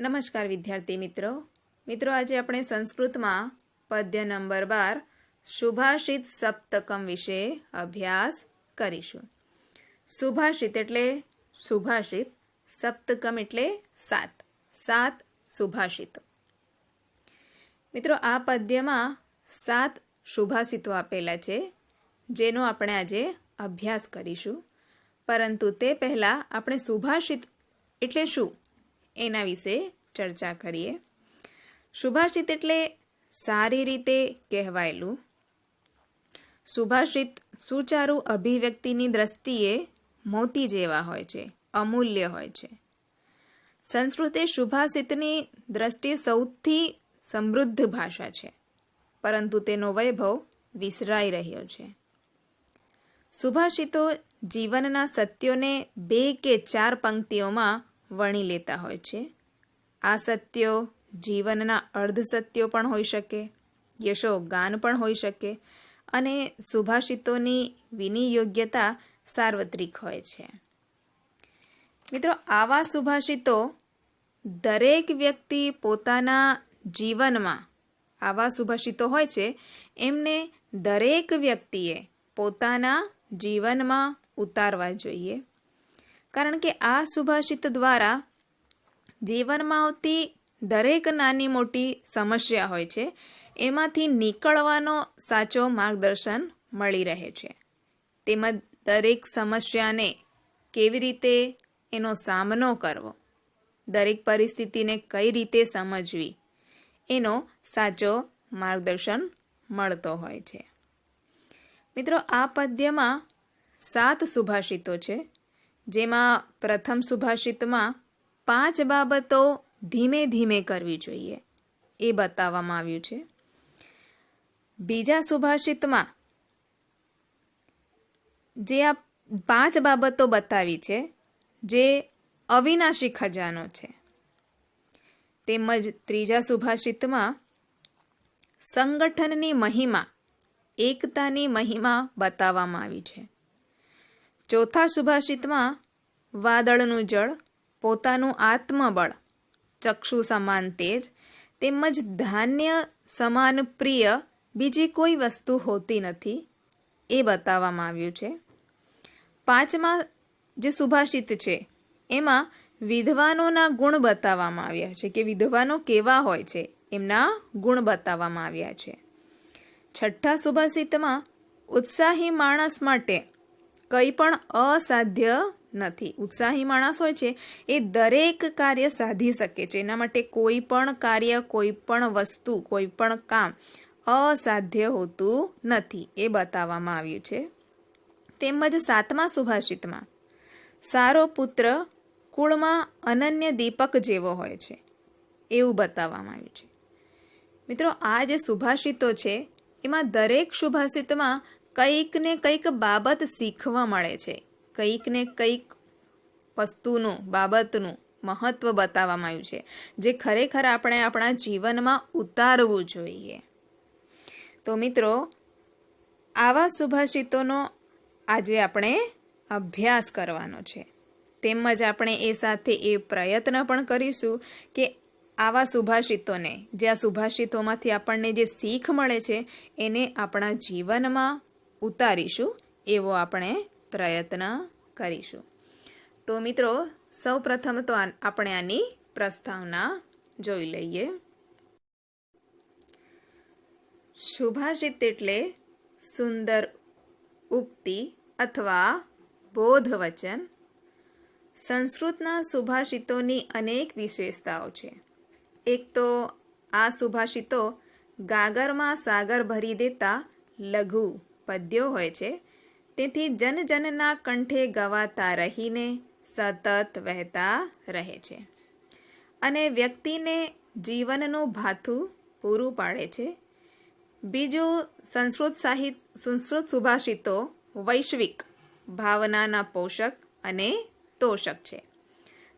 નમસ્કાર વિદ્યાર્થી મિત્રો આજે આપણે સંસ્કૃતમાં પદ્ય નંબર 12 સુભાષિત સપ્તકમ વિશે અભ્યાસ કરીશું. સુભાષિત એટલે સુભાષિત, સપ્તકમ એટલે સાત સુભાષિતો. મિત્રો, આ પદ્યમાં 7 સુભાષિતો આપેલા છે જેનો આપણે આજે અભ્યાસ કરીશું. પરંતુ તે પહેલા આપણે સુભાષિત એટલે શું એના વિશે ચર્ચા કરીએ. સુભાષિત એટલે સારી રીતે કહેવાયેલું. સુભાષિત સુચારુ અભિવ્યક્તિની દ્રષ્ટિએ મોતી જેવા હોય છે, અમૂલ્ય હોય છે. સંસ્કૃત એ સુભાષિતની દ્રષ્ટિએ સૌથી સમૃદ્ધ ભાષા છે, પરંતુ તેનો વૈભવ વિસરાઈ રહ્યો છે. સુભાષિતો જીવનના સત્યોને 2 કે 4 પંક્તિઓમાં વણી લેતા હોય છે. આ સત્યો જીવનના અર્ધ સત્યો પણ હોઈ શકે, યશોગાન પણ હોઈ શકે, અને સુભાષિતોની વિનિયોગ્યતા સાર્વત્રિક હોય છે. મિત્રો, આવા સુભાષિતો દરેક વ્યક્તિ પોતાના જીવનમાં, આવા સુભાષિતો હોય છે એમને દરેક વ્યક્તિએ પોતાના જીવનમાં ઉતારવા જોઈએ. કારણ કે આ સુભાષિત દ્વારા જીવનમાં આવતી દરેક નાની મોટી સમસ્યા હોય છે એમાંથી નીકળવાનો સાચો માર્ગદર્શન મળી રહે છે. તેમજ દરેક સમસ્યાને કેવી રીતે એનો સામનો કરવો, દરેક પરિસ્થિતિને કઈ રીતે સમજવી, એનો સાચો માર્ગદર્શન મળતો હોય છે. મિત્રો, આ પદ્યમાં 7 સુભાષિતો છે, જેમાં પ્રથમ સુભાષિતમાં 5 બાબતો ધીમે ધીમે કરવી જોઈએ એ બતાવવામાં આવ્યું છે. બીજા સુભાષિતમાં જે આ 5 બાબતો બતાવી છે જે અવિનાશી ખજાનો છે, તેમજ ત્રીજા સુભાષિતમાં સંગઠનની મહિમા, એકતાની મહિમા બતાવવામાં આવી છે. ચોથા સુભાષિતમાં વાદળનું જળ, પોતાનું આત્મબળ, ચક્ષુ સમાન તેજ, તેમજ ધાન્ય સમાન પ્રિય બીજી કોઈ વસ્તુ હોતી નથી એ બતાવવામાં આવ્યું છે. 5મા જે સુભાષિત છે એમાં વિદ્વાનોના ગુણ બતાવવામાં આવ્યા છે કે વિદ્વાનો કેવા હોય છે, એમના ગુણ બતાવવામાં આવ્યા છે. 6ઠ્ઠા સુભાષિતમાં ઉત્સાહી માણસ માટે કંઈ પણ અસાધ્ય નથી. ઉત્સાહી માણસ હોય છે એ દરેક કાર્ય સાધી શકે છે. એના માટે કોઈ પણ કાર્ય, કોઈ પણ વસ્તુ, કોઈ પણ કામ અસાધ્ય હોતું નથી એ બતાવવામાં આવ્યું છે. તેમજ 7મા સુભાષિતમાં સારો પુત્ર કુળમાં અનન્ય દીપક જેવો હોય છે એવું બતાવવામાં આવ્યું છે. મિત્રો, આ જે સુભાષિતો છે એમાં દરેક સુભાષિતમાં કંઈક ને કંઈક બાબત શીખવા મળે છે, કંઈક ને કંઈક વસ્તુનું, બાબતનું મહત્વ બતાવવામાં આવ્યું છે જે ખરેખર આપણે આપણા જીવનમાં ઉતારવું જોઈએ. તો મિત્રો, આવા સુભાષિતોનો આજે આપણે અભ્યાસ કરવાનો છે. તેમજ આપણે એ સાથે એ પ્રયત્ન પણ કરીશું કે આવા સુભાષિતોને, જે આ સુભાષિતોમાંથી આપણને જે શીખ મળે છે એને આપણા જીવનમાં ઉતારીશું એવો આપણે પ્રયત્ન કરીશું. તો મિત્રો, સૌ પ્રથમ તો આપણે આની પ્રસ્તાવના જોઈ લઈએ. સુભાષિત એટલે સુંદર ઉક્તિ અથવા બોધવચન. સંસ્કૃતના સુભાષિતોની અનેક વિશેષતાઓ છે. એક તો આ સુભાષિતો ગાગરમાં સાગર ભરી દેતા લઘુ પદ્યો હોય છે, તેથી જનજનના કંઠે ગવાતા રહીને સતત વહેતા રહે છે અને વ્યક્તિને જીવનનું ભાથું પૂરું પાડે છે. બીજું, સંસ્કૃત સુભાષિતો વૈશ્વિક ભાવનાના પોષક અને તોષક છે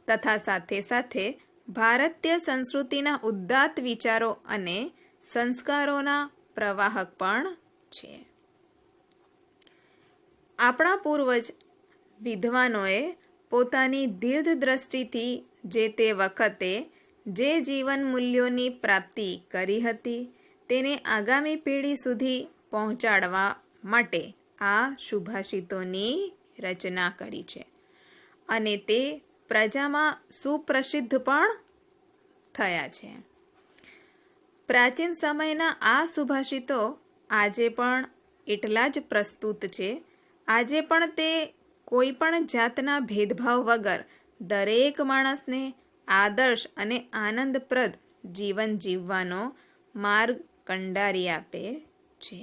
તથા સાથે સાથે ભારતીય સંસ્કૃતિના ઉદાત્ત વિચારો અને સંસ્કારોના પ્રવાહક પણ છે. આપણા પૂર્વજ વિદ્વાનોએ પોતાની દીર્ઘ દ્રષ્ટિથી જે તે વખતે જે જીવન મૂલ્યોની પ્રાપ્તિ કરી હતી તેને આગામી પેઢી સુધી પહોંચાડવા માટે આ સુભાષિતોની રચના કરી છે અને તે પ્રજામાં સુપ્રસિદ્ધ પણ થયા છે. પ્રાચીન સમયના આ સુભાષિતો આજે પણ એટલા જ પ્રસ્તુત છે. આજે પણ તે કોઈ પણ જાતના ભેદભાવ વગર દરેક માણસને આદર્શ અને આનંદપ્રદ જીવન જીવવાનો માર્ગ કંડારી આપે છે.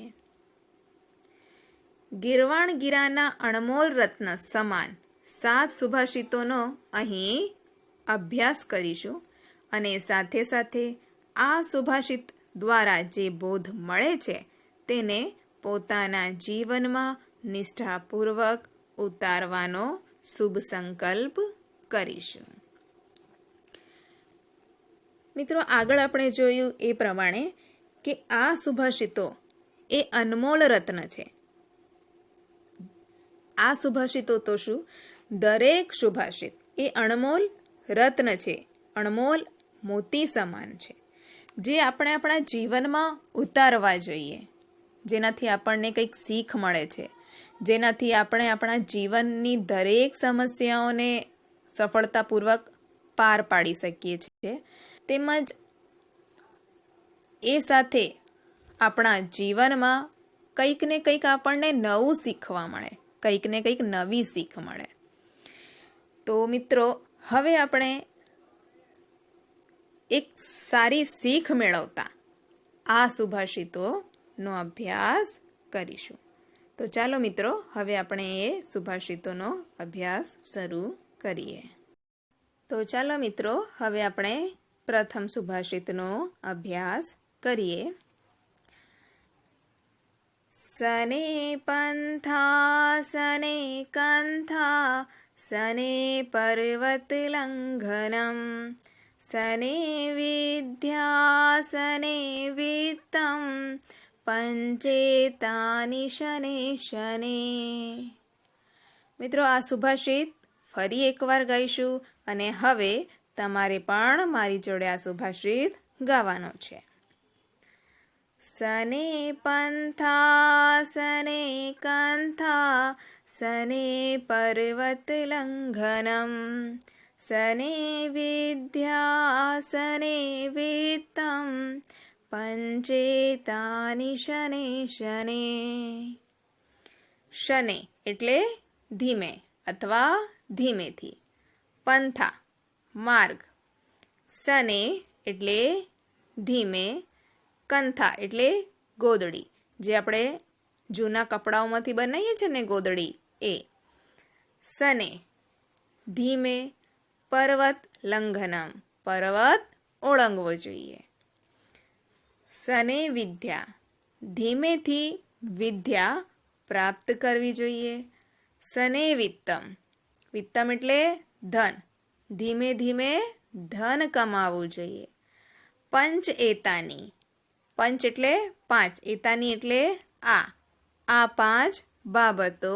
ગીરવાણગીરાના અણમોલ રત્ન સમાન 7 સુભાષિતોનો અહીં અભ્યાસ કરીશું અને સાથે સાથે આ સુભાષિત દ્વારા જે બોધ મળે છે તેને પોતાના જીવનમાં નિષ્ઠાપૂર્વક ઉતારવાનો શુભ સંકલ્પ કરીશું. મિત્રો, આગળ આપણે જોયું એ પ્રમાણે કે આ સુભાષિતો એ અનમોલ રત્ન છે. આ સુભાષિતો તો શું, દરેક સુભાષિત એ અણમોલ રત્ન છે, અણમોલ મોતી સમાન છે, જે આપણે આપણા જીવનમાં ઉતારવા જોઈએ, જેનાથી આપણને કંઈક શીખ મળે છે, જેનાથી આપણે આપણા જીવનની દરેક સમસ્યાઓને સફળતાપૂર્વક પાર પાડી શકીએ છીએ, તેમજ એ સાથે આપણા જીવનમાં કંઈક ને કંઈક આપણને નવું શીખવા મળે, કંઈક ને કંઈક નવી શીખ મળે. તો મિત્રો, હવે આપણે એક સારી શીખ મેળવતા આ સુભાષિતોનો અભ્યાસ કરીશું. તો ચાલો મિત્રો, હવે આપણે એ સુભાષિતોનો અભ્યાસ શરૂ કરીએ. તો ચાલો મિત્રો, હવે આપણે પ્રથમ સુભાષિતનો અભ્યાસ કરીએ. સને પંથા સને કંથા સને પર્વત લંઘનમ સને વિદ્યા સને વિત્તમ પંચેતાનિ શને શને. મિત્રો, આ સુભાષિત ફરી એકવાર ગાઈશું અને હવે તમારે પણ મારી જોડે આ સુભાષિત ગાવાનો છે. સને પંથા સને કંથા સને પર્વત લંઘનમ સને વિદ્યા સને વિત્તમ પંચેતાનિ શને શને. શને એટલે ધીમે અથવા ધીમેથી, પંથા માર્ગ, સને એટલે ધીમે, કંથા એટલે ગોદડી, જે આપણે જૂના કપડાઓમાંથી બનાવીએ છીએ ને ગોદડી એ. સને ધીમે, પર્વત લંઘનમ પર્વત ઓળંગવો જોઈએ. સને વિદ્યા ધીમેથી વિદ્યા પ્રાપ્ત કરવી જોઈએ. સને વિત્તમ વિત્તમ એટલે ધન, ધીમે ધીમે ધન કમાવવું જોઈએ. પંચ એતાની પંચ એટલે 5, એતાની એટલે આ 5 બાબતો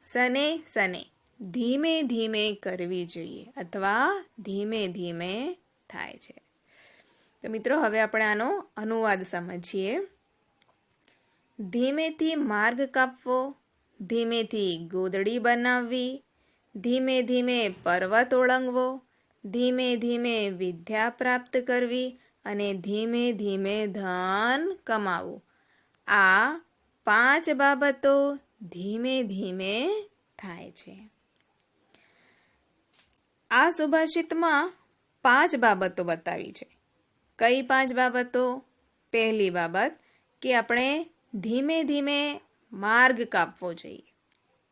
સને સને ધીમે ધીમે કરવી જોઈએ અથવા ધીમે ધીમે થાય છે. તો મિત્રો, હવે આપણે આનો અનુવાદ સમજીએ. ધીમેથી માર્ગ કાપવો, ધીમેથી ગોદડી બનાવવી, ધીમે ધીમે પર્વત ઓળંગવો, ધીમે ધીમે વિદ્યા પ્રાપ્ત કરવી અને ધીમે ધીમે ધન કમાવવું. આ 5 બાબતો ધીમે ધીમે થાય છે. આ સુભાષિતમાં 5 બાબતો બતાવી છે. કઈ 5 બાબતો? પહેલી બાબત કે આપણે ધીમે ધીમે માર્ગ કાપવો જોઈએ,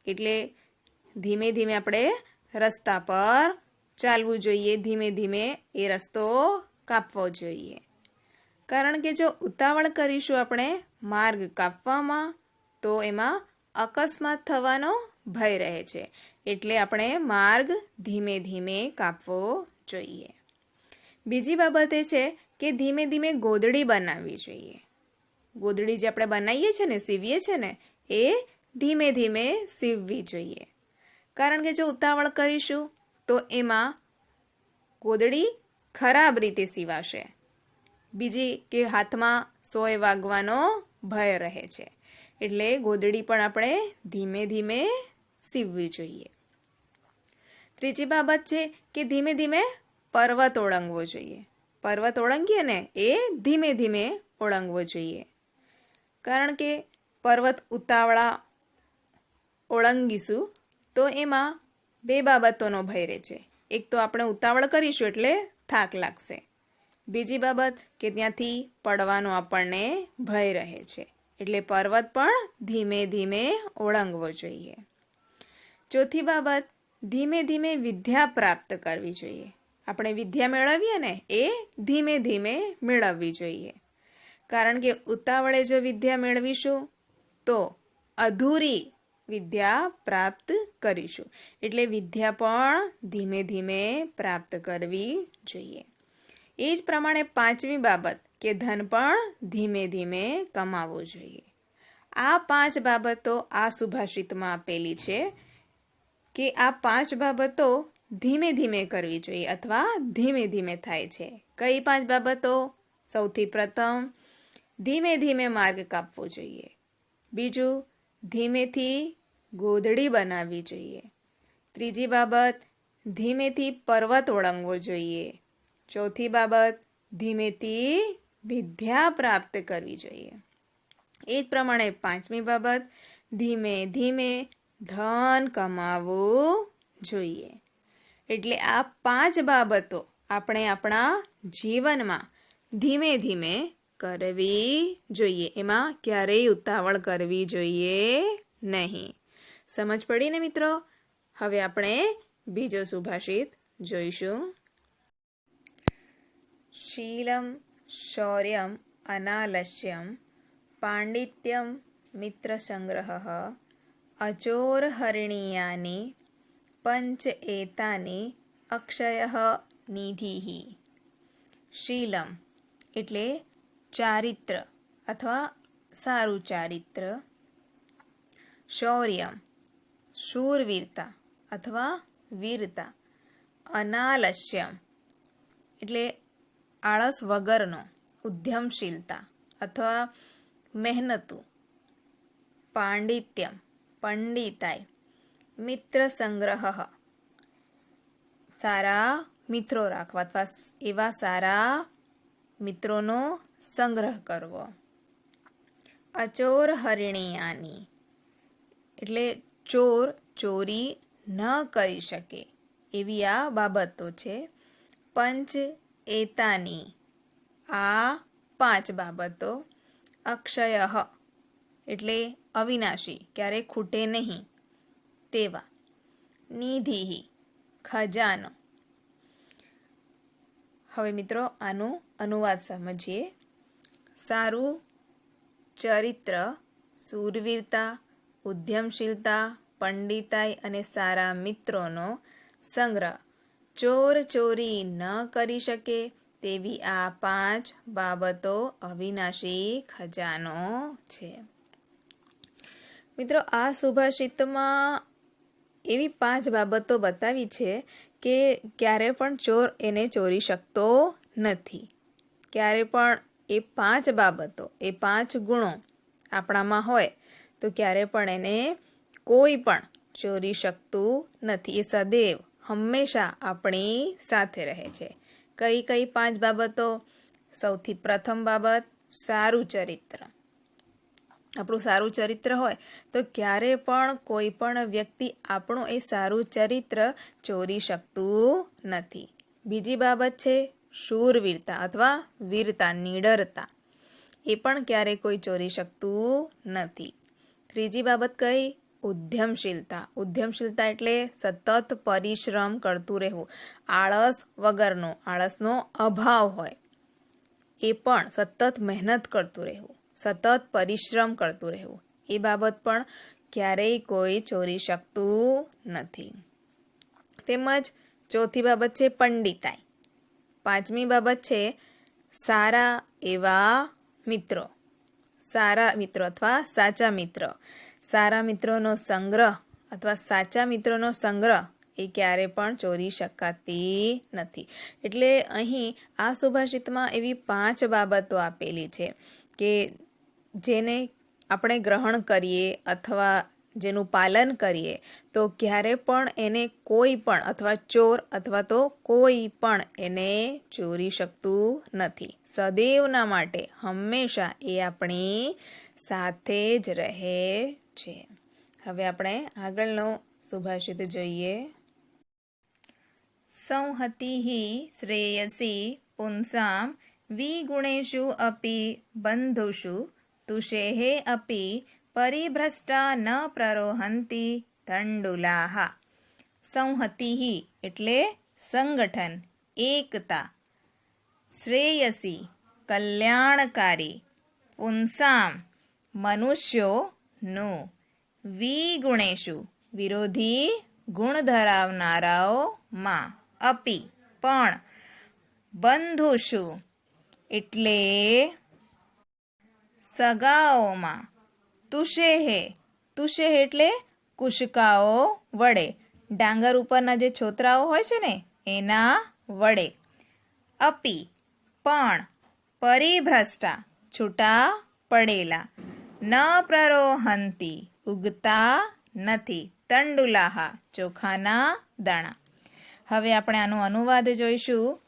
એટલે ધીમે ધીમે આપણે રસ્તા પર ચાલવું જોઈએ, ધીમે ધીમે એ રસ્તો કાપવો જોઈએ. કારણ કે જો ઉતાવળ કરીશું આપણે માર્ગ કાપવામાં તો એમાં અકસ્માત થવાનો ભય રહે છે, એટલે આપણે માર્ગ ધીમે ધીમે કાપવો જોઈએ. બીજી બાબત એ છે કે ધીમે ધીમે ગોદડી બનાવવી જોઈએ. ગોદડી જે આપણે બનાવીએ છીએ ને, સીવીએ છીએ ને, એ ધીમે ધીમે સીવવી જોઈએ. કારણ કે જો ઉતાવળ કરીશું તો એમાં ગોદડી ખરાબ રીતે સીવાશે. બીજી કે હાથમાં સોય વાગવાનો ભય રહે છે, એટલે ગોદડી પણ આપણે ધીમે ધીમે સીવવી જોઈએ. ત્રીજી બાબત છે કે ધીમે ધીમે પર્વત ઓળંગવો જોઈએ. પર્વત ઓળંગીએ ને એ ધીમે ધીમે ઓળંગવો જોઈએ, કારણ કે પર્વત ઉતાવળા ઓળંગીશું તો એમાં બે બાબતોનો ભય રહે છે. એક તો આપણે ઉતાવળ કરીશું એટલે થાક લાગશે. બીજી બાબત કે ત્યાંથી પડવાનો આપણને ભય રહે છે, એટલે પર્વત પણ ધીમે ધીમે ઓળંગવો જોઈએ. ચોથી બાબત, ધીમે ધીમે વિદ્યા પ્રાપ્ત કરવી જોઈએ. આપણે વિદ્યા મેળવીએ ને એ ધીમે ધીમે મેળવવી જોઈએ, કારણ કે ઉતાવળે જો વિદ્યા મેળવીશું તો અધૂરી વિદ્યા પ્રાપ્ત કરીશું, એટલે વિદ્યા પણ ધીમે ધીમે પ્રાપ્ત કરવી જોઈએ. એ જ પ્રમાણે પાંચમી બાબત કે ધન પણ ધીમે ધીમે કમાવવું જોઈએ. આ 5 બાબતો આ સુભાષિતમાં આપેલી છે કે આ 5 બાબતો ધીમે ધીમે કરવી જોઈએ અથવા ધીમે ધીમે થાય છે. કઈ 5 બાબતો? સૌથી પ્રથમ, ધીમે ધીમે માર્ગ કાપવો જોઈએ. બીજું, ધીમેથી ગોદડી બનાવવી જોઈએ. ત્રીજી બાબત, ધીમેથી પર્વત ઓળંગવો જોઈએ. ચોથી બાબત, ધીમેથી વિદ્યા પ્રાપ્ત કરવી જોઈએ. એ જ પ્રમાણે પાંચમી બાબત, ધીમે ધીમે ધન કમાવવું જોઈએ. એટલે આ 5 બાબતો આપણે આપણા જીવનમાં ધીમે ધીમે કરવી જોઈએ. એમાં ક્યારેય ઉતાવળ કરવી જોઈએ નહીં. સમજ પડી ને મિત્રો? હવે આપણે બીજો સુભાષિત જોઈશું. શીલમ શૌર્યમ અનાલસ્યમ પાંડિત્યમ મિત્રસંગ્રહ અચોરહરિણીયાની પંચ એતાની અક્ષયઃ નિધિઃ. શીલમ એટલે ચારિત્ર અથવા સારું ચારિત્ર. શૌર્યમ શૂરવીરતા અથવા વીરતા. અનાલસ્યમ એટલે આળસ વગરનો ઉદ્યમશીલતા અથવા મહેનતું. પાંડિત્યમ પંડિતાઈ. મિત્ર સંગ્રહ સારા મિત્રો રાખવા અથવા એવા સારા મિત્રોનો સંગ્રહ કરવો. અચોર હરિણીયાની એટલે ચોર ચોરી ન કરી શકે એવી આ બાબતો છે. પંચ એતાની આ 5 બાબતો. અક્ષય એટલે અવિનાશી, ક્યારેય ખૂટે નહીં તેવા. નિધિ ખજાનો. હવે મિત્રો આનું અનુવાદ સમજીએ. સારું ચરિત્ર, શૂરવીરતા, ઉદ્યમશીલતા, પંડિતાઈ અને સારા મિત્રોનો સંગ્રહ. ચોર ચોરી ન કરી શકે તેવી આ 5 બાબતો અવિનાશી ખજાનો છે. મિત્રો આ સુભાષિતમાં એવી 5 બાબતો બતાવી છે કે ક્યારે પણ ચોર એને ચોરી શકતો નથી. ક્યારે પણ એ 5 બાબતો, એ 5 ગુણો આપણામાં હોય તો ક્યારે પણ એને કોઈ પણ ચોરી શકતું નથી. એ સદૈવ હંમેશા આપણી સાથે રહે છે. કઈ કઈ 5 બાબતો? સૌથી પ્રથમ બાબત, સારું ચરિત્ર. આપણું સારું ચરિત્ર હોય તો ક્યારે પણ કોઈ પણ વ્યક્તિ આપણું એ સારું ચરિત્ર ચોરી શકતું નથી. બીજી બાબત છે શૂરવીરતા અથવા વીરતા, નીડરતા. એ પણ ક્યારે કોઈ ચોરી શકતું નથી. ત્રીજી બાબત કઈ? ઉદ્યમશીલતા. ઉદ્યમશીલતા એટલે સતત પરિશ્રમ કરતું રહેવું. આળસ વગરનો, આળસનો અભાવ હોય એ પણ સતત મહેનત કરતું રહેવું, સતત પરિશ્રમ કરતું રહેવું. એ બાબત પણ ક્યારેય કોઈ ચોરી શકતું નથી. તેમજ ચોથી બાબત છે પંડિતાઈ. પાંચમી બાબત છે સારા એવા મિત્રો. સારા મિત્રો અથવા સાચા મિત્ર. સારા મિત્રોનો સંગ્રહ અથવા સાચા મિત્રોનો સંગ્રહ એ ક્યારે પણ ચોરી શકાતી નથી. એટલે અહીં આ સુભાષિતમાં એવી 5 બાબતો આપેલી છે કે જેને આપણે ગ્રહણ કરીએ અથવા જેનું પાલન કરીએ તો ક્યારે પણ એને કોઈ પણ અથવા ચોર અથવા તો કોઈ પણ એને ચોરી શકતું નથી. સદૈવના માટે હંમેશા એ આપણી સાથે જ રહે છે. હવે આપણે આગળનો સુભાષિત જોઈએ. સંહતિઃ શ્રેયસી પુંસાં વિગુણેષુ અપી બંધુષુ તુષેઃ અપી પરિભ્રષ્ટા ન પ્રરોહંતિ તંડુલાઃ. સંહતિઃ એટલે સંગઠન, એકતા. શ્રેયસી કલ્યાણકારી, પુંસામ મનુષ્યોનું, વિગુણેષુ વિરોધી ગુણ ધરાવનારાઓમાં, અપી પણ, બંધુષુ એટલે સગાઓમાં, તુષેઃ એટલે કુશકાઓ વડે, ડાંગર ઉપરના જે છોતરાઓ હોય છે ને એના વડે, અપી પણ, પરિભ્રષ્ટા છૂટા પડેલા, ન પ્રરોહંતી ઉગતા નથી, તંડુલાહ ચોખાના દાણા. હવે આપણે આનો અનુવાદ જોઈશું.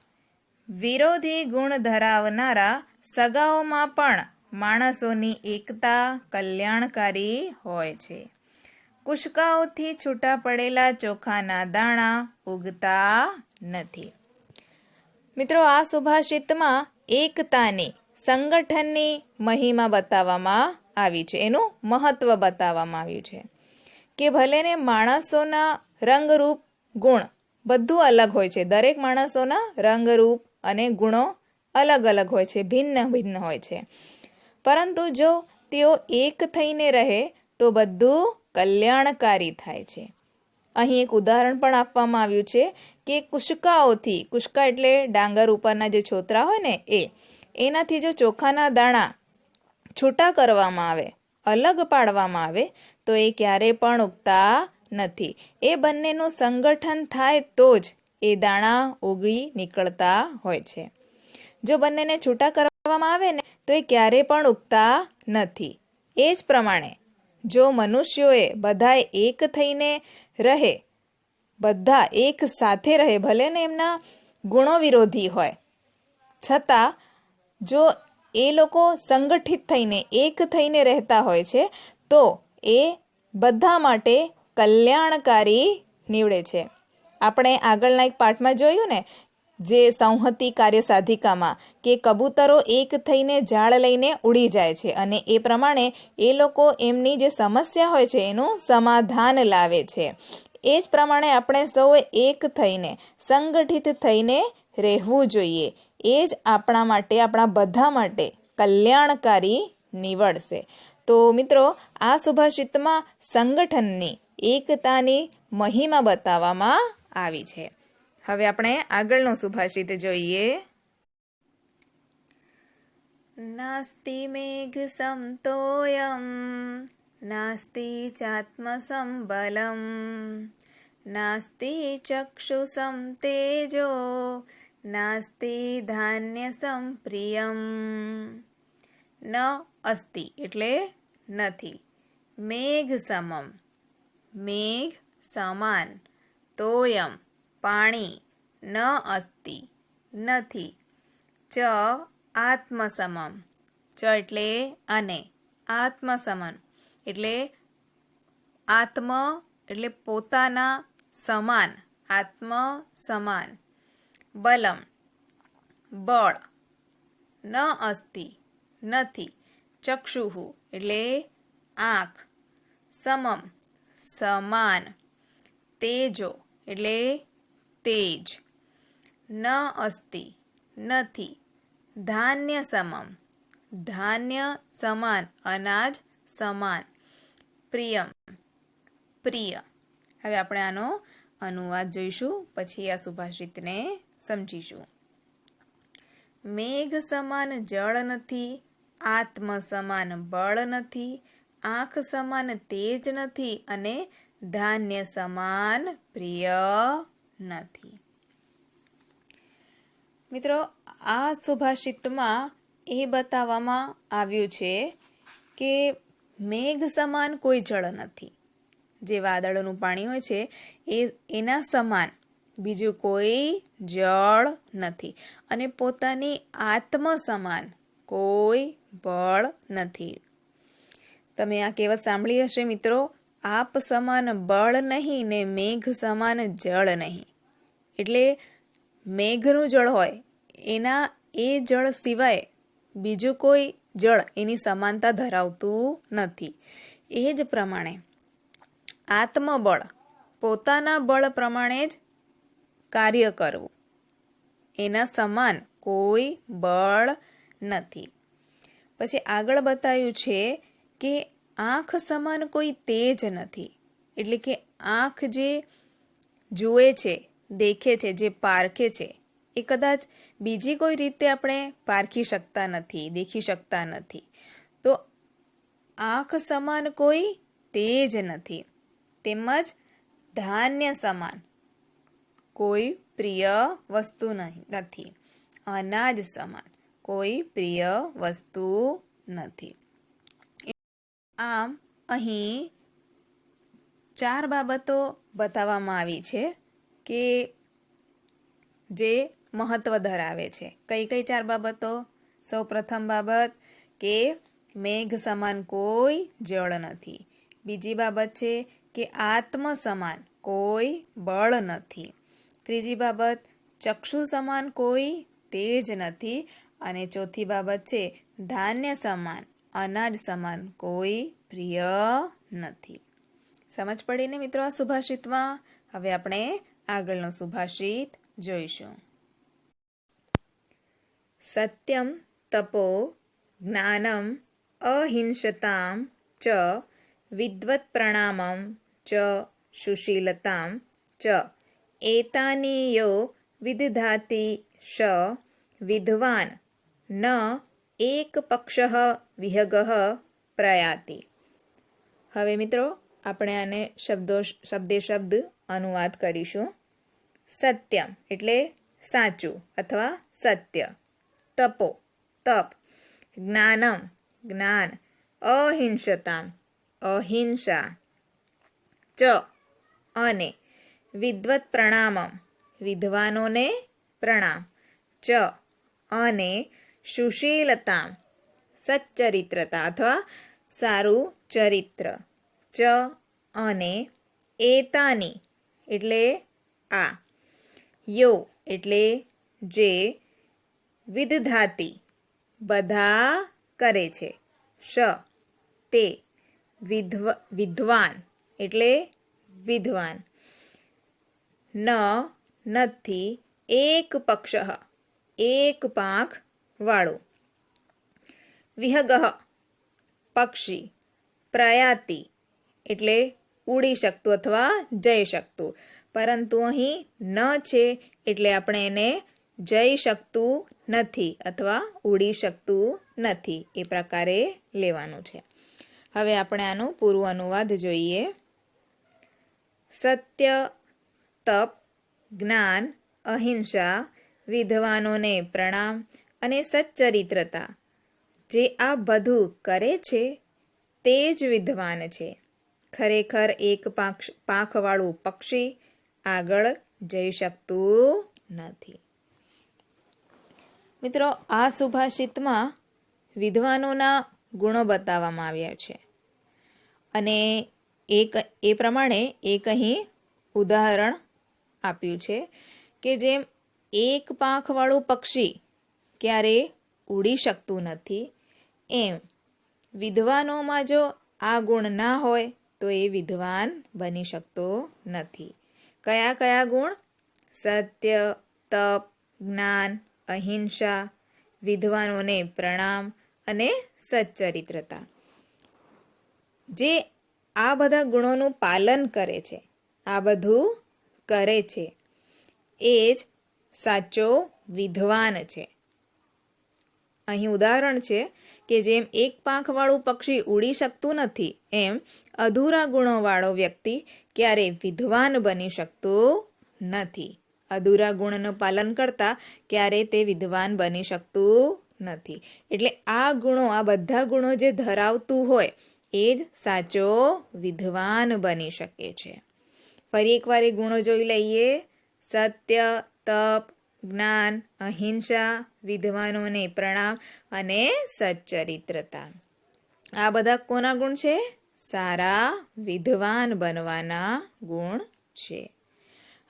વિરોધી ગુણ ધરાવનારા સગાઓમાં પણ માણસોની એકતા કલ્યાણકારી હોય છે. કુશકાઓથી છૂટા પડેલા ચોખાના દાણા ઉગતા નથી. મિત્રો, આ સુભાષિતમાં એકતાની, સંગઠનની મહિમા બતાવવામાં આવી છે, એનું મહત્વ બતાવવામાં આવ્યું છે કે ભલેને માણસોના રંગરૂપ ગુણ બધું અલગ હોય છે. દરેક માણસોના રંગરૂપ અને ગુણો અલગ અલગ હોય છે, ભિન્ન ભિન્ન હોય છે, પરંતુ જો તેઓ એક થઈને રહે તો બધું કલ્યાણકારી થાય છે. અહીં એક ઉદાહરણ પણ આપવામાં આવ્યું છે કે કુશકાઓથી, કુશકા એટલે ડાંગર ઉપરના જે છોતરા હોય ને એનાથી જો ચોખાના દાણા છૂટા કરવામાં આવે, અલગ પાડવામાં આવે તો એ ક્યારે પણ ઉગતા નથી. એ બંનેનું સંગઠન થાય તો જ એ દાણા ઉગી નીકળતા હોય છે. જો બંનેને છૂટા કરવામાં આવે ને તો એ ક્યારે પણ ઉગતા નથી. એ જ પ્રમાણે જો મનુષ્યોએ બધાએ એક થઈને રહે, બધા એક સાથે રહે, ભલે ને એમના ગુણો વિરોધી હોય છતાં જો એ લોકો સંગઠિત થઈને એક થઈને રહેતા હોય છે તો એ બધા માટે કલ્યાણકારી નીવડે છે. આપણે આગળના એક પાઠમાં જોયું ને, જે સંહતિ કાર્ય સાધિકામાં, કે કબૂતરો એક થઈને ઝાડ લઈને ઉડી જાય છે અને એ પ્રમાણે એ લોકો એમની જે સમસ્યા હોય છે એનું સમાધાન લાવે છે. એ જ પ્રમાણે આપણે સૌએ એક થઈને, સંગઠિત થઈને રહેવું જોઈએ. એ જ આપણા માટે, આપણા બધા માટે કલ્યાણકારી નીવડશે. તો મિત્રો, આ સુભાષિતમાં સંગઠનની, એકતાની મહિમા બતાવવામાં આવી છે. હવે આપણે આગળનો સુભાષિત જોઈએ. નાસ્તિ મેઘ સમતોયમ નાસ્તિ ચાત્મસંબલમ નાસ્તિ ચક્ષુષમ તેજો નાસ્તિ ધાન્ય સંપ્રિયમ. ન અસ્તિ એટલે નથી, મેઘ સમમ મેઘ સમાન, તોયમ પાણી, ન અસ્તિ નથી, ચ આત્મસમમ ચ એટલે અને, આત્મસમન એટલે આત્મ એટલે પોતાના સમાન, આત્મ સમાન, બલમ બળ, ન અસ્તિ નથી, ચક્ષુઃ એટલે આંખ, સમમ સમાન, તેજો એટલે તેજ, ન અસ્તિ નથી, ધાન્ય સમમ ધાન્ય સમાન, અનાજ સમાન, પ્રિયમ પ્રિય. હવે આપણે આનો અનુવાદ જોઈશું, પછી આ સુભાષિતને સમજીશું. મેઘ સમાન જળ નથી, આત્મ સમાન બળ નથી, આંખ સમાન તેજ નથી અને ધાન્ય સમાન પ્રિય નથી. મિત્રો, આ સુભાષિતમાં એ બતાવવામાં આવ્યું છે કે મેઘ સમાન કોઈ જળ નથી. જે વાદળોનું પાણી હોય છે એના સમાન બીજું કોઈ જળ નથી, અને પોતાની આત્મ સમાન કોઈ બળ નથી. તમે આ કહેવત સાંભળી હશે મિત્રો, આપ સમાન બળ નહીં ને મેઘ સમાન જળ નહીં. એટલે મેઘનું જળ હોય એના એ જળ સિવાય બીજું કોઈ જળ એની સમાનતા ધરાવતું નથી. એ જ પ્રમાણે આત્મબળ પોતાના બળ પ્રમાણે જ કાર્ય કરવું, એના સમાન કોઈ બળ નથી. પછી આગળ બતાવ્યું છે કે આંખ સમાન કોઈ તેજ નથી. એટલે કે આંખ જે જુએ છે, દેખે છે, જે પારખે છે, એ કદાચ બીજી કોઈ રીતે આપણે પારખી શકતા નથી, દેખી શકતા નથી. તો આંખ સમાન કોઈ તેજ નથી. તેમજ ધાન્ય સમાન કોઈ પ્રિય વસ્તુ નથી. અનાજ સમાન કોઈ પ્રિય વસ્તુ નથી. આમ અહીં 4 બાબતો બતાવવામાં આવી છે કે જે મહત્વ ધરાવે છે. કઈ કઈ 4 બાબતો? સૌ પ્રથમ બાબત કે મેઘ સમાન કોઈ જળ નથી. બીજી બાબત છે કે આત્મ સમાન કોઈ બળ નથી. ત્રીજી બાબત ચક્ષુ સમાન કોઈ તેજ નથી. અને ચોથી બાબત છે ધાન્ય સમાન, અનાજ સમાન કોઈ પ્રિય નથી. સમજ પડી ને મિત્રો આ સુભાષિતમાં? હવે આપણે આગળનો સુભાષિત જોઈશું. સત્યમ તપો જ્ઞાનમ અહિંસતામ ચ વિદ્વત પ્રણામમ ચ સુશીલતામ ચ એતાની યો વિદધાતિ શ વિદ્વાન ન એક પક્ષઃ વિહગઃ પ્રયાતિ. હવે મિત્રો આપણે આને શબ્દે શબ્દ અનુવાદ કરીશું. સત્યમ એટલે સાચું અથવા સત્ય, તપો તપ, જ્ઞાનમ જ્ઞાન, અહિંસતામ અહિંસા, ચ અને વિદ્વત પ્રણામમ વિદ્વાનોને પ્રણામ, ચ અને સુશીલતામ સચ્ચરિત્રતા અથવા સારું ચરિત્ર, ચ અને એતાની એટલે આ, યો એટલે જે, વિદધાતિ બધા કરે છે, શ તે, વિદ્વાન એટલે વિદ્વાન, ન નથી, એક પક્ષ એક પાંખ વાળું, વિહગઃ પક્ષી, પ્રયાતિ એટલે ઉડી શકતું અથવા જઈ શકતું. પરંતુ અહીં ન છે એટલે આપણે એને જઈ શકતું નથી અથવા ઉડી શકતું નથી એ પ્રકારે લેવાનું છે. હવે આપણે આનું પૂરું અનુવાદ જોઈએ. સત્ય, તપ, જ્ઞાન, અહિંસા, વિદ્વાનોને પ્રણામ અને સચ્ચરિત્રતા, જે આ બધું કરે છે તે જ વિદ્વાન છે. ખરેખર એક પાંખવાળું પક્ષી આગળ જઈ શકતું નથી. મિત્રો આ સુભાષિતમાં વિદ્વાનોના ગુણો બતાવવામાં આવ્યા છે અને એ પ્રમાણે એક અહીં ઉદાહરણ આપ્યું છે કે જેમ એક પાંખવાળું પક્ષી ક્યારે ઉડી શકતું નથી, એમ વિદ્વાનોમાં જો આ ગુણ ના હોય તો એ વિદ્વાન બની શકતો નથી. કયા કયા ગુણ? સત્ય, તપ, જ્ઞાન, અહિંસા, વિદ્વાનોને પ્રણામ અને સચ્ચરિત્રતા. જે આ બધા ગુણોનું પાલન કરે છે, આ બધું કરે છે, એ જ સાચો વિદ્વાન છે. અહીં ઉદાહરણ છે કે જેમ એક પાંખવાળું પક્ષી ઉડી શકતું નથી, એમ અધૂરા ગુણોવાળો વ્યક્તિ ક્યારે વિદ્વાન બની શકતો નથી. અધૂરા ગુણનું પાલન કરતા ક્યારે તે વિદ્વાન બની શકતું નથી. એટલે આ ગુણો, આ બધા ગુણો જે ધરાવતું હોય એ જ સાચો વિદ્વાન બની શકે છે. ફરી એકવાર એ ગુણો જોઈ લઈએ. સત્ય, તપ, જ્ઞાન, અહિંસા, વિદ્વાનોને પ્રણામ અને સચ્ચરિત્રતા. આ બધા કોના ગુણ છે? સારા વિદ્વાન બનવાના ગુણ છે.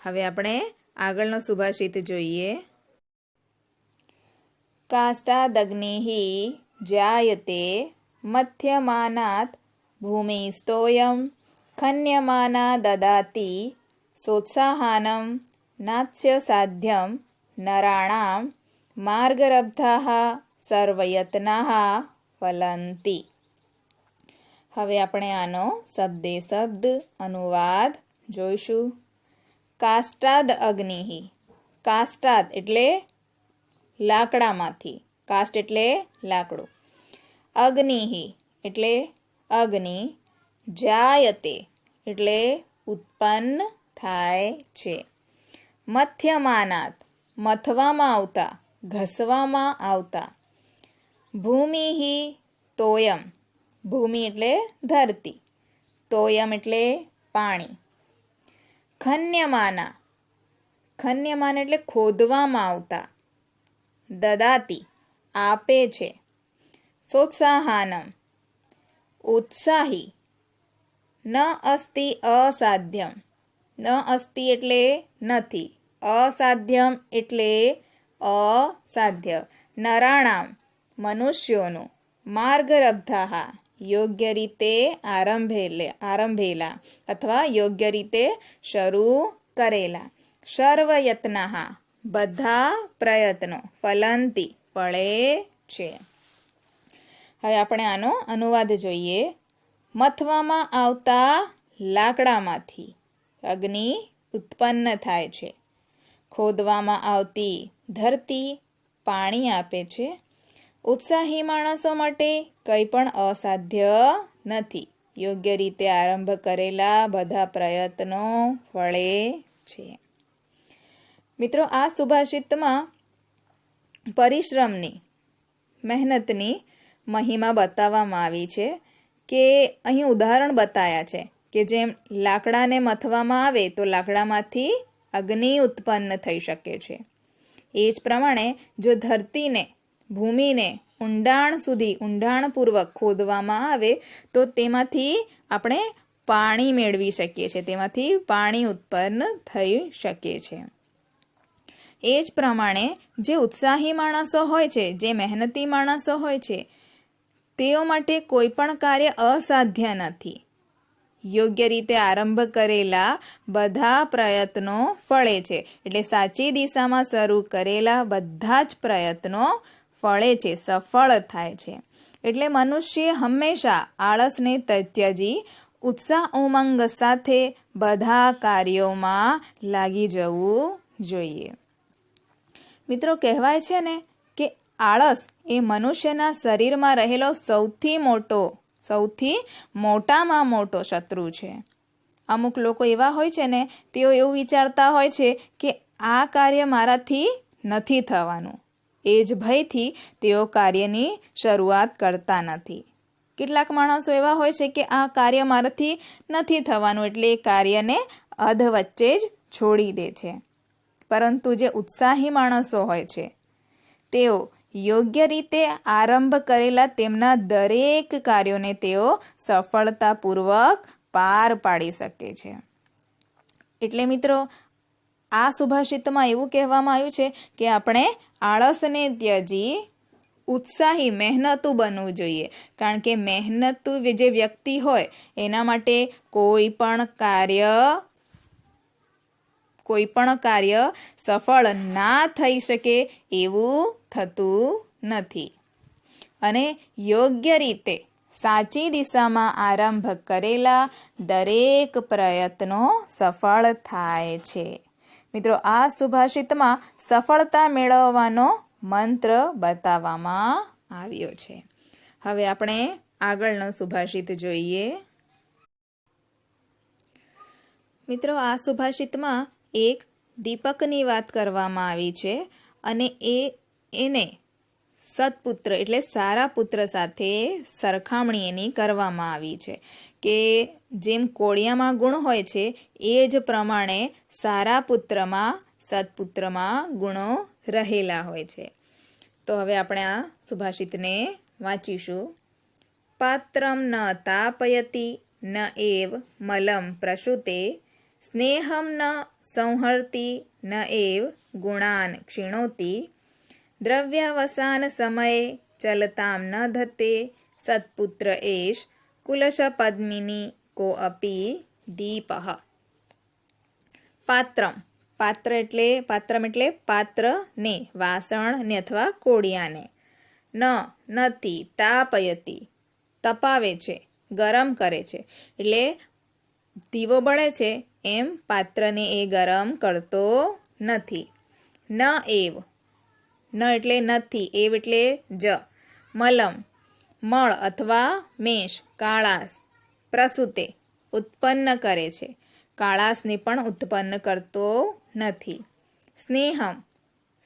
હવે આપણે આગળનો સુભાષિત જોઈએ. કાષ્ટાદગ્નિઃ જાયતે મથ્યમાનાત ભૂમિસ્તોયમ ખન્યમાના દદાતિ સોત્સાહાનમ નાસ્ય સાધ્યમ નરાણામ માર્ગરબ્ધાઃ સર્વયત્નાઃ ફલંતિ. હવે આપણે આનો શબ્દે શબ્દ અનુવાદ જોઈશું. કાષ્ટાદ અગ્નિઃ. કાષ્ટાદ એટલે લાકડામાંથી. કાષ્ટ એટલે લાકડું. અગ્નિઃ એટલે અગ્નિ. જાયતે એટલે ઉત્પન્ન થાય છે. મથ્યમાનાત મથવામાં આવતા, ઘસવામાં આવતા. ભૂમિઃ તોયમ. ભૂમિ એટલે ધરતી. તોયમ એટલે પાણી. ખન્યમાના. ખન્યમાન એટલે ખોદવામાં આવતા. દદાતિ આપે છે. સોત્સાહાનમ ઉત્સાહી. ન અસ્તિ અસાધ્યમ. ન અસ્તિ એટલે નથી. અસાધ્યમ એટલે અસાધ્ય. નરાણામ મનુષ્યોનું. માર્ગરબ્ધાઃ યોગ્ય રીતે આરંભેલા અથવા યોગ્ય રીતે શરૂ કરેલા. સર્વયત્નાઃ બધા પ્રયત્નો. ફલંતિ ફળે છે. હવે આપણે આનો અનુવાદ જોઈએ. મથવામાં આવતા લાકડામાંથી અગ્નિ ઉત્પન્ન થાય છે. ખોદવામાં આવતી ધરતી પાણી આપે છે. ઉત્સાહી માણસો માટે કંઈ પણ અસાધ્ય નથી. યોગ્ય રીતે આરંભ કરેલા બધા પ્રયત્નો ફળે છે. મિત્રો, આ સુભાષિતમાં પરિશ્રમની, મહેનતની મહિમા બતાવવામાં આવી છે. કે અહીં ઉદાહરણ બતાવ્યા છે કે જેમ લાકડાને મથવામાં આવે તો લાકડામાંથી અગ્નિ ઉત્પન્ન થઈ શકે છે. એ જ પ્રમાણે જો ધરતીને, ભૂમિને ઊંડાણપૂર્વક ખોદવામાં આવે તો તેમાંથી આપણે પાણી મેળવી શકીએ છીએ. તેમાંથી પાણી ઉત્પન્ન થઈ શકે છે. એ જ પ્રમાણે જે ઉત્સાહી માણસો હોય છે, જે મહેનતી માણસો હોય છે, તેઓ માટે કોઈ પણ કાર્ય અસાધ્ય નથી. યોગ્ય રીતે આરંભ કરેલા બધા પ્રયત્નો ફળે છે. એટલે સાચી દિશામાં શરૂ કરેલા બધા જ પ્રયત્નો ફળે છે, સફળ થાય છે. એટલે મનુષ્ય હંમેશા આળસને ત્યજી ઉત્સાહ ઉમંગ સાથે બધા કાર્યોમાં લાગી જવું જોઈએ. મિત્રો, કહેવાય છે ને કે આળસ એ મનુષ્યના શરીરમાં રહેલો સૌથી મોટામાં મોટો શત્રુ છે. અમુક લોકો એવા હોય છે ને, તેઓ એવું વિચારતા હોય છે કે આ કાર્ય મારાથી નથી થવાનું. એ જ ભયથી તેઓ કાર્યની શરૂઆત કરતા નથી. કેટલાક માણસો એવા હોય છે કે આ કાર્ય મારાથી નથી થવાનું એટલે એ કાર્યને અધવચ્ચે જ છોડી દે છે. પરંતુ જે ઉત્સાહી માણસો હોય છે તેઓ યોગ્ય રીતે આરંભ કરેલા તેમના દરેક કાર્યોને તેઓ સફળતાપૂર્વક પાર પાડી શકે છે. એટલે મિત્રો, આ સુભાષિતમાં એવું કહેવામાં આવ્યું છે કે આપણે આળસને ત્યજી ઉત્સાહી મહેનતુ બનવું જોઈએ. કારણ કે મહેનતુ જે વ્યક્તિ હોય એના માટે કોઈ પણ કાર્ય સફળ ના થઈ શકે એવું થતું નથી. અને યોગ્ય રીતે સાચી દિશામાં આરંભ કરેલા દરેક પ્રયત્નો સફળ થાય છે. મિત્રો, આ સુભાષિતમાં સફળતા મેળવવાનો મંત્ર બતાવવામાં આવ્યો છે. હવે આપણે આગળનો સુભાષિત જોઈએ. મિત્રો, આ સુભાષિતમાં એક દીપકની વાત કરવામાં આવી છે અને એને સત્પુત્ર એટલે સારા પુત્ર સાથે સરખામણી એની કરવામાં આવી છે કે જેમ કોળિયામાં ગુણ હોય છે એ જ પ્રમાણે સારા પુત્રમાં સત્પુત્રમાં ગુણો રહેલા હોય છે. તો હવે આપણે આ સુભાષિતને વાંચીશું. પાત્રમ ન તાપયતિ ન એવ મલમ પ્રસૂતે સ્નેહમ ન સંહર્તિ ન એવ ગુણાન ક્ષિણોતિ દ્રવ્યાવસાન સમયે ચલતામ ન ધતે સત્પુત્ર એષ કુલશ પદ્મિની કો અપી દીપઃ. પાત્રમ પાત્રમ એટલે પાત્રને, વાસણને અથવા કોળિયાને. નથી તાપયતિ તપાવે છે, ગરમ કરે છે. એટલે દીવો બળે છે એમ પાત્રને એ ગરમ કરતો નથી. ન એવ ન એટલે નથી, એવ એટલે જ. મલમ મળ અથવા મેષ, કાળાશ. પ્રસૂતે ઉત્પન્ન કરે છે, કાળાશને પણ ઉત્પન્ન કરતો નથી. સ્નેહમ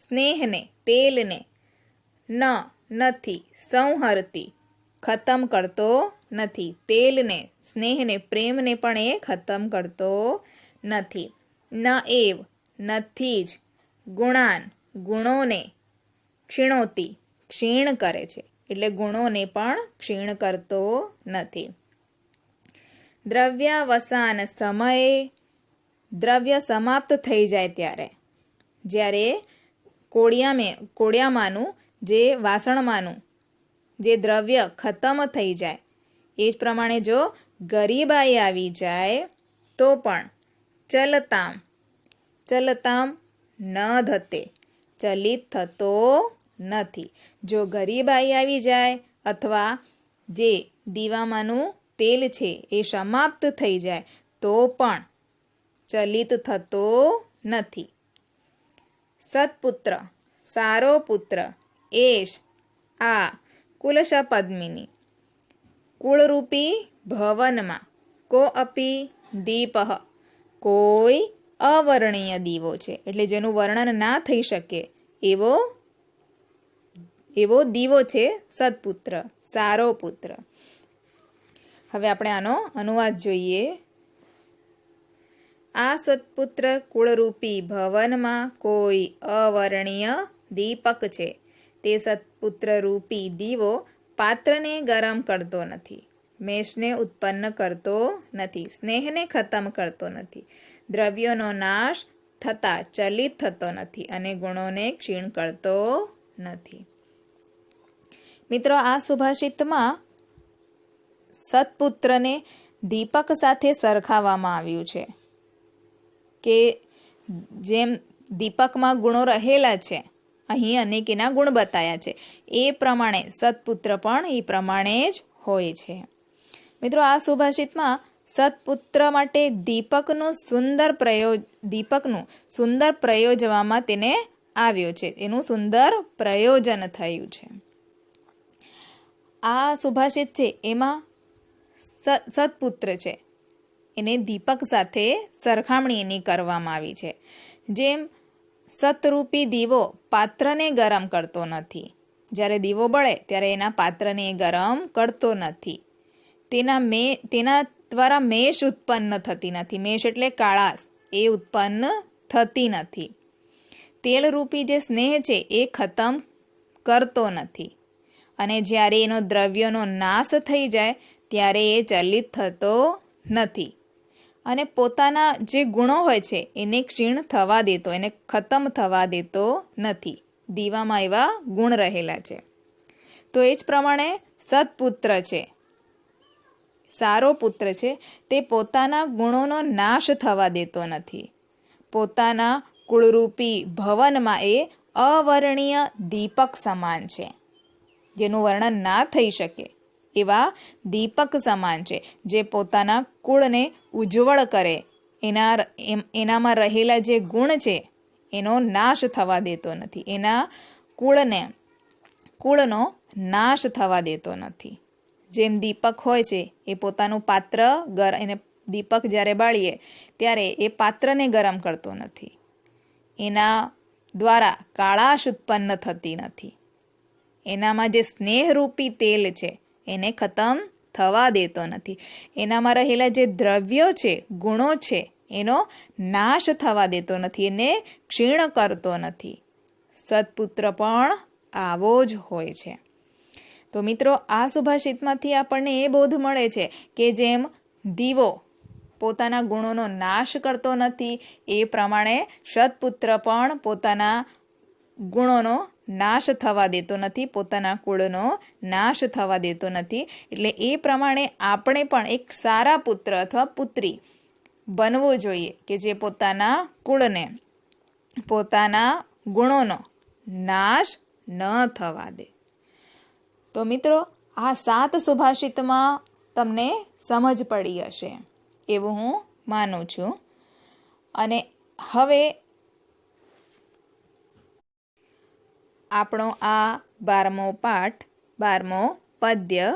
સ્નેહને, તેલને. નથી સંહરતી ખતમ કરતો નથી, તેલને, સ્નેહને, પ્રેમને પણ એ ખતમ કરતો નથી. ન એવ નથી જ. ગુણાન ગુણોને. ક્ષીણોતી ક્ષીણ કરે છે, એટલે ગુણોને પણ ક્ષીણ કરતો નથી. દ્રવ્યાવસાન સમયે દ્રવ્ય સમાપ્ત થઈ જાય ત્યારે, જ્યારે કોળિયામાંનું જે વાસણમાંનું જે દ્રવ્ય ખતમ થઈ જાય એ જ પ્રમાણે જો ગરીબાઈ આવી જાય તો પણ ચલતામ ન ધતે ચલિત થતો નથી. જો ગરીબાઈ આવી જાય અથવા જે દીવામાંનું તેલ છે એ સમાપ્ત થઈ જાય તો પણ ચલિત થતો નથી. સત્પુત્ર સારો પુત્ર. એશ આ કુલશ પદ્મિની કુળરૂપી ભવનમાં. કો અપી દીપઃ કોઈ અવર્ણીય દીવો છે, એટલે જેનું વર્ણન ના થઈ શકે એવો દીવો છે સત્પુત્ર, સારો પુત્ર. હવે આપણે આનો અનુવાદ જોઈએ. આ સત્પુત્ર કુળરૂપી ભવનમાં કોઈ અવર્ણીય દીપક છે. તે સત્પુત્ર રૂપી દીવો પાત્રને ગરમ કરતો નથી, મેષને ઉત્પન્ન કરતો નથી, સ્નેહને ખતમ કરતો નથી, દ્રવ્યોનો નાશ થતા ચલિત થતો નથી અને ગુણોને ક્ષીણ કરતો નથી. મિત્રો, આ સુભાષિતમાં સત્પુત્રને દીપક સાથે સરખાવવામાં આવ્યું છે કે જેમ દીપકમાં ગુણો રહેલા છે, અહીં અનેક એના ગુણ બતાયા છે, એ પ્રમાણે સત્પુત્ર પણ એ પ્રમાણે જ હોય છે. મિત્રો, આ સુભાષિતમાં સત્પુત્ર માટે દીપકનું સુંદર પ્રયોજવામાં તેને આવ્યો છે, એનું સુંદર પ્રયોજન થયું છે. આ સુભાષિત છે એમાં સત્પુત્ર છે એને દીપક સાથે સરખામણી એની કરવામાં આવી છે. જેમ સતરૂપી દીવો પાત્રને ગરમ કરતો નથી, જ્યારે દીવો બળે ત્યારે એના પાત્રને ગરમ કરતો નથી. તેના દ્વારા મેષ ઉત્પન્ન થતી નથી, મેષ એટલે કાળાશ, એ ઉત્પન્ન થતી નથી. તેલરૂપી જે સ્નેહ છે એ ખતમ કરતો નથી, અને જ્યારે એનો દ્રવ્યનો નાશ થઈ જાય ત્યારે એ ચલિત થતો નથી, અને પોતાના જે ગુણો હોય છે એને ક્ષીણ થવા દેતો, એને ખતમ થવા દેતો નથી. દીવામાં એવા ગુણ રહેલા છે. તો એ જ પ્રમાણે સત્પુત્ર છે, સારો પુત્ર છે, તે પોતાના ગુણોનો નાશ થવા દેતો નથી. પોતાના કુળરૂપી ભવનમાં એ અવર્ણીય દીપક સમાન છે, જેનું વર્ણન ના થઈ શકે એવા દીપક સમાન છે, જે પોતાના કુળને ઉજ્જવળ કરે, એનામાં રહેલા જે ગુણ છે એનો નાશ થવા દેતો નથી, એના કુળનો નાશ થવા દેતો નથી. જેમ દીપક હોય છે એ પોતાનું પાત્ર એને દીપક જ્યારે બાળીએ ત્યારે એ પાત્રને ગરમ કરતો નથી, એના દ્વારા કાળાશ ઉત્પન્ન થતી નથી, એનામાં જે સ્નેહરૂપી તેલ છે એને ખતમ થવા દેતો નથી, એનામાં રહેલા જે દ્રવ્યો છે, ગુણો છે, એનો નાશ થવા દેતો નથી, એને ક્ષીણ કરતો નથી. સત્પુત્ર પણ આવો જ હોય છે. તો મિત્રો, આ સુભાષિતમાંથી આપણને એ બોધ મળે છે કે જેમ દીવો પોતાના ગુણોનો નાશ કરતો નથી, એ પ્રમાણે સત્પુત્ર પણ પોતાના ગુણોનો નાશ થવા દેતો નથી, પોતાના કુળનો નાશ થવા દેતો નથી. એટલે એ પ્રમાણે આપણે પણ એક સારા પુત્ર અથવા પુત્રી બનવું જોઈએ કે જે પોતાના કુળને, પોતાના ગુણોનો નાશ ન થવા દે. તો મિત્રો, આ 7 સુભાષિતમાં તમને સમજ પડી હશે એવું હું માનું છું. અને હવે આપણો આ 12મો પાઠ, 12મો પદ્ય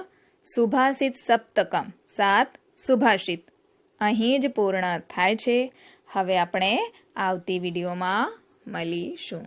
સુભાષિત સપ્તકમ 7 સુભાષિત અહીં જ પૂર્ણ થાય છે. હવે આપણે આવતી વિડીયોમાં મળીશું.